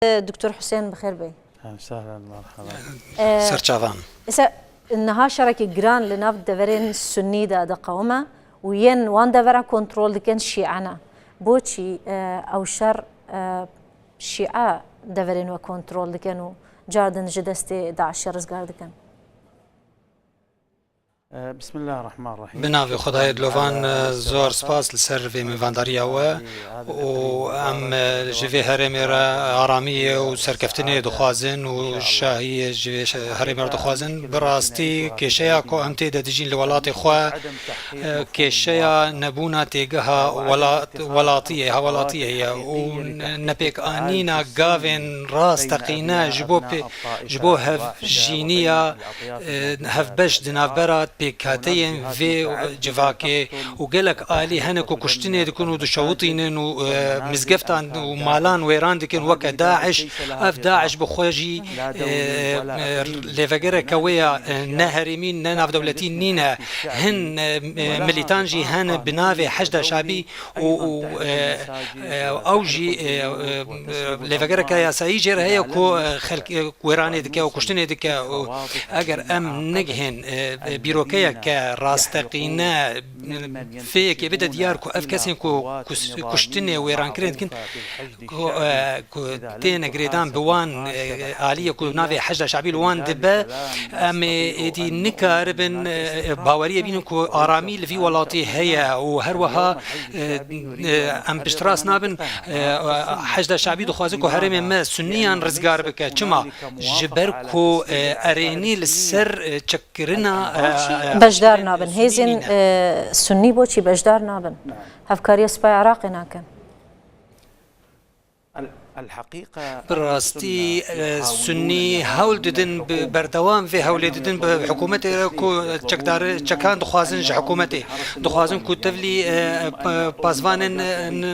دكتور حسين بخير بي. سهلا مرحبا. سرچاوان. إسا إنها شركة جران لناف دفرين السني دا قومة وين وان دفرا كنترول دكان شيعنا بوشي أو شر شيعة دفرين وكنترول دكانو جاردن جدستي داعش رزقار دكان. بسم الله الرحمن الرحيم. بناوی خدای دلوان زور سپاس لسر في میوانداری و ام جوی هرمی را آرامی و سرکفتنی دخوازن و شاهی جوی هرمی را دخوازن براستی کشیا کو ام تیده دجین لولات خوا کشیا نبونا تیگها ولاتیه و نپیک آنینا گاوین راستقینا جبو هف جینیا هف بش دنابرات بكاتين في جواكي وقالك آلي هنكو كشتني دكون ودشوطين ومزقفتان ومالان ويران دكن وكا داعش اف داعش بخوجي لفقرة كوية نهرمين ناف دولتين نينا هن مليتانجي هن بنافي حشدة شعبي اوجي لفقرة كيا سايجر هي كو خلق ويراني دكا وكشتني دكا اگر ام نجهن بيروكيا كراستقينا فيك يبدا دياركو افكاسين كو كشتني ويران كرين كو تينا جريدان بوان آلية كو نافي حجة شعبي لوان دبا ام ايدي نكاربن باورية بينو كو آرامي لفي ولاتي هيا وهروها ام بشتراس نابن حجة شعبي دخوازكو هرمي ما سنيان رزقار بك چما جبركو اريني لسر چكرنا بجدار نابن هيزن سني بوشي بجدار نابن هفكاري سباي عراقي ناكن الحقيقة براستي سني هول ددن بردوام في هول ددن بحكومتي كو چكان دخوازن حكومتي دخوازن كو تفلي بازوان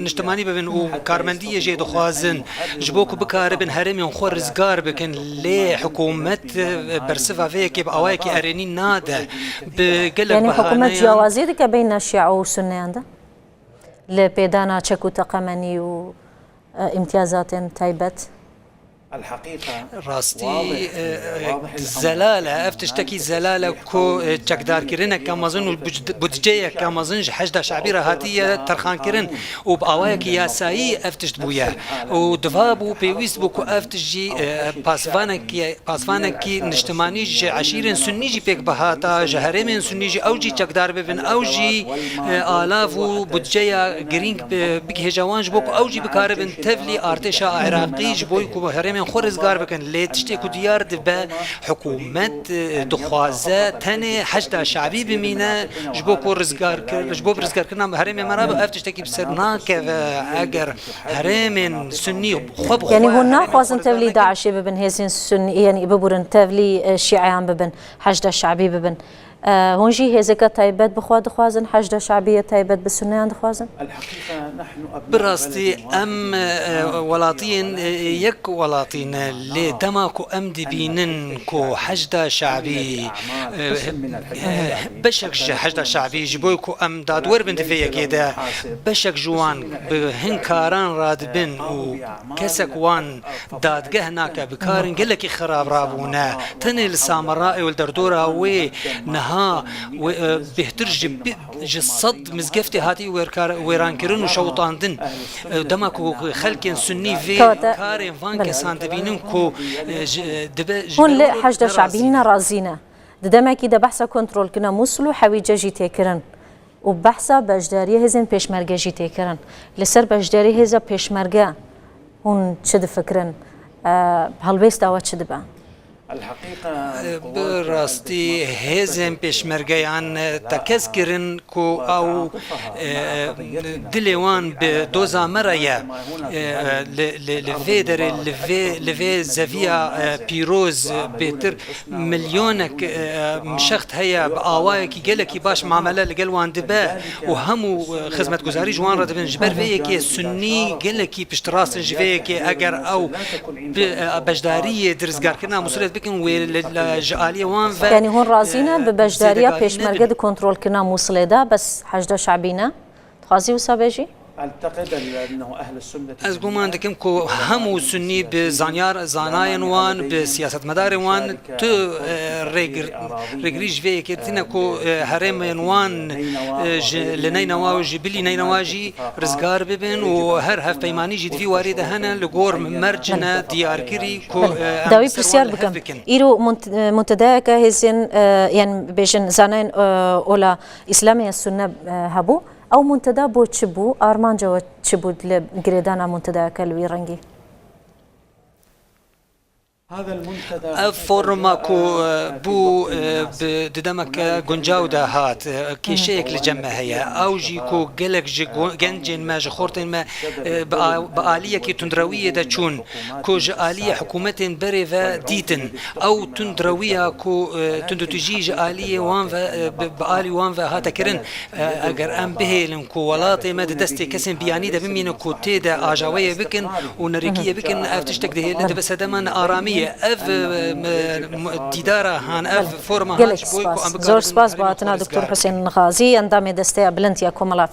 نجتماني ببن و كارمندية جي دخوازن جبوكو بكاربن هرمي خور رزقار بكن لي حكومت برسفا فيكي بأوايكي أريني نادا بقلب يعني حكومت جوازي دكا بين الشيعة والسني عنده لبيدانا تشكو تقمني و امتيازات تايبت الحقيقة راستي زلالة افتشتكي زلالة كو تشكدار كرنا كامازون بودجية كامازون حجدة شعبيرة هاتية ترخان كرن وبأوايك ياساي افتشت بويا ودفابو بيويست بوكو افتشجي باسفانكي نجتماني عشيرين سنيجي بيك بهاتا جهرمين سنيجي اوجي تشكدار ببن اوجي آلافو بودجية جرينك بك هجوانج بوكو اوجي بكاربن تفلي ارتشا عراقي جبويكو هرمين خورزگار بکن لیتشتی کو دیار دبا حکومت دخوازه تنه حشد شعبی بمینه جبو کو رزگار کر جبو رزگار کنم هرم مراب افتشتی کی بسرنا که اگر هرم سنی خوب يعني هنا خوازن تولي داعش ببن هيزن سني يعني ببورن تولي شيعيان ببن حشد شعبي ببن هونجي هزكا تايبت بخواد خوازن حشدة شعبية تايبت بالسنيان خوازن الحقيقة نحن براستي ام ولاتين يك ولاتين اللي دماكو ام دبينن كو حشدة شعبي بشك حشدة شعبي جبويكو ام دادور بنت فيا كده بشك جوان بهنكاران رادبن وكسك وان داد هناك بكارن قلك خراب رابونا تني السامراء والدردورة وي نها بهترج جصد مزقفتي هاتي ويران كرن وشوطاندن دماكو خلق سني في كارين فان كسان دبينكو هون لا حشدة شعبينا رازينا دماكي ده بحثا كنترول كنا موصلو حويجة جي تكرن وبحثا بجدارية هزن بيشمرگة جي تكرن لسر بجدارية هزا بيشمرگة هون چد فكرن هلويست داوات چد با الحقيقة براستي هزم بيشمرگيان تكسكرن كو او دليوان بدوزا مريا لفيدر لفي زافيا بيروز بيتر مليونك مشخت هيا بآوايك قالك باش معاملة لقلوان دبا وهمو خدمة گزاري جوان رد بن جبر فيكي سني قالك بشتراس جفيكي اگر او بجدارية درزگار كنا مسؤولية بكن والجالية وان يعني هون رازينا ببجدارية بيشمرگة كنترول كنا موصلة ده بس حشدة شعبينا تخازي وسابجي أعتقد أنه أهل السنة از گومان دکم کو همو سنی به زاناین وان به سیاست مدار وان تو رگریج وی کتینا کو هرم وان لنی نواجی بلی نی نواجی رزگار ببین و هر هف پیمانی جدی فی وارد هنن لگور مرجنا دیار کری کو داوی پرسیار بکم ایرو منتدى كهزين يعني بيجن زانين اولا اسلامي السنه هبو او منتدى بو تشبو ارمانجا تشبو لجريدانا منتدى كلوي رنجي هذا المنتدى فورما کو بو ددمك گنجاو ده هات كيشيك لجمع هي او جي كو گلك گنجن ما جخورتن ما بآلية كي تندروية دا چون كو جآلية حكومت بري و ديتن او تندروية كو تندتجي جآلية وان بآلي وان و هاتا كرن اگر ام بهلن كو ولاتي ما دستي كسن بياني دا بمين كو تيدا آجاوية بكن ونريكية بكن افتشتك ده لده بس دمان آرامية اف دیدارا هان اف فورما زور سپاس باتنا دکتور حسین غازی اندام دسته بلنتیا کوملا